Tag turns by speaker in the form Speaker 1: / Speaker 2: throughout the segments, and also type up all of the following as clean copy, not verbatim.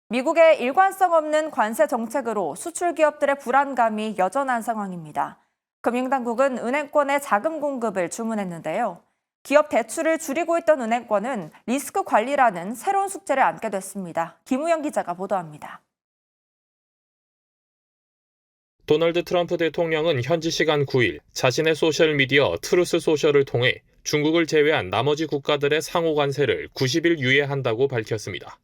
Speaker 1: 미국의 일관성 없는 관세 정책으로 수출 기업들의 불안감이 여전한 상황입니다. 금융당국은 은행권의 자금 공급을 주문했는데요. 기업 대출을 줄이고 있던 은행권은 리스크 관리라는 새로운 숙제를 안게 됐습니다. 김우영 기자가 보도합니다.
Speaker 2: 도널드 트럼프 대통령은 현지 시간 9일 자신의 소셜미디어 트루스 소셜을 통해 중국을 제외한 나머지 국가들의 상호 관세를 90일 유예한다고 밝혔습니다.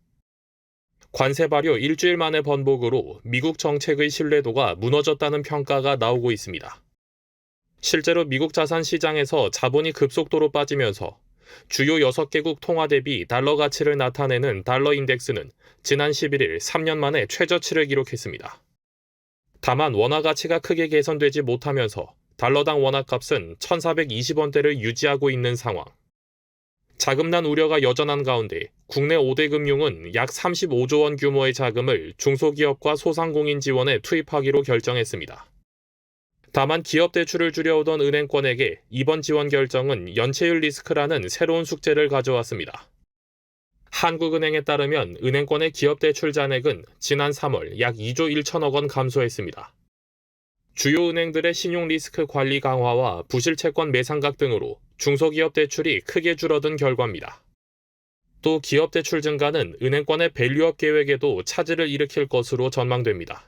Speaker 2: 관세 발효 일주일 만의 번복으로 미국 정책의 신뢰도가 무너졌다는 평가가 나오고 있습니다. 실제로 미국 자산 시장에서 자본이 급속도로 빠지면서 주요 6개국 통화 대비 달러 가치를 나타내는 달러 인덱스는 지난 11일 3년 만에 최저치를 기록했습니다. 다만 원화 가치가 크게 개선되지 못하면서 달러당 원화값은 1,420원대를 유지하고 있는 상황. 자금난 우려가 여전한 가운데 국내 5대 금융은 약 35조 원 규모의 자금을 중소기업과 소상공인 지원에 투입하기로 결정했습니다. 다만 기업 대출을 줄여오던 은행권에게 이번 지원 결정은 연체율 리스크라는 새로운 숙제를 가져왔습니다. 한국은행에 따르면 은행권의 기업 대출 잔액은 지난 3월 약 2조 1천억 원 감소했습니다. 주요 은행들의 신용 리스크 관리 강화와 부실 채권 매상각 등으로 중소기업 대출이 크게 줄어든 결과입니다. 또 기업 대출 증가는 은행권의 밸류업 계획에도 차질을 일으킬 것으로 전망됩니다.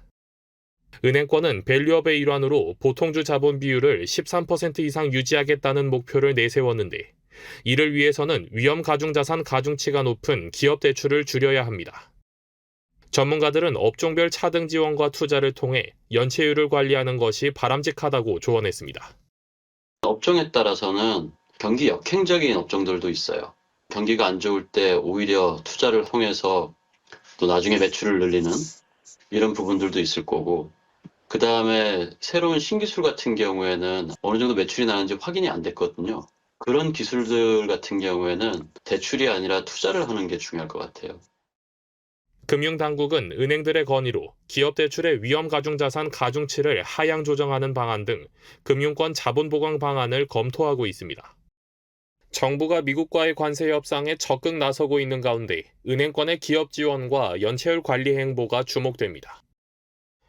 Speaker 2: 은행권은 밸류업의 일환으로 보통주 자본 비율을 13% 이상 유지하겠다는 목표를 내세웠는데 이를 위해서는 위험 가중자산 가중치가 높은 기업 대출을 줄여야 합니다. 전문가들은 업종별 차등 지원과 투자를 통해 연체율을 관리하는 것이 바람직하다고 조언했습니다.
Speaker 3: 업종에 따라서는 경기 역행적인 업종들도 있어요. 경기가 안 좋을 때 오히려 투자를 통해서 또 나중에 매출을 늘리는 이런 부분들도 있을 거고, 그 다음에 새로운 신기술 같은 경우에는 어느 정도 매출이 나는지 확인이 안 됐거든요. 그런 기술들 같은 경우에는 대출이 아니라 투자를 하는 게 중요할 것 같아요.
Speaker 2: 금융당국은 은행들의 건의로 기업 대출의 위험 가중자산 가중치를 하향 조정하는 방안 등 금융권 자본 보강 방안을 검토하고 있습니다. 정부가 미국과의 관세 협상에 적극 나서고 있는 가운데 은행권의 기업 지원과 연체율 관리 행보가 주목됩니다.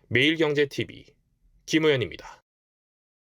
Speaker 2: 매일경제TV 김우현입니다.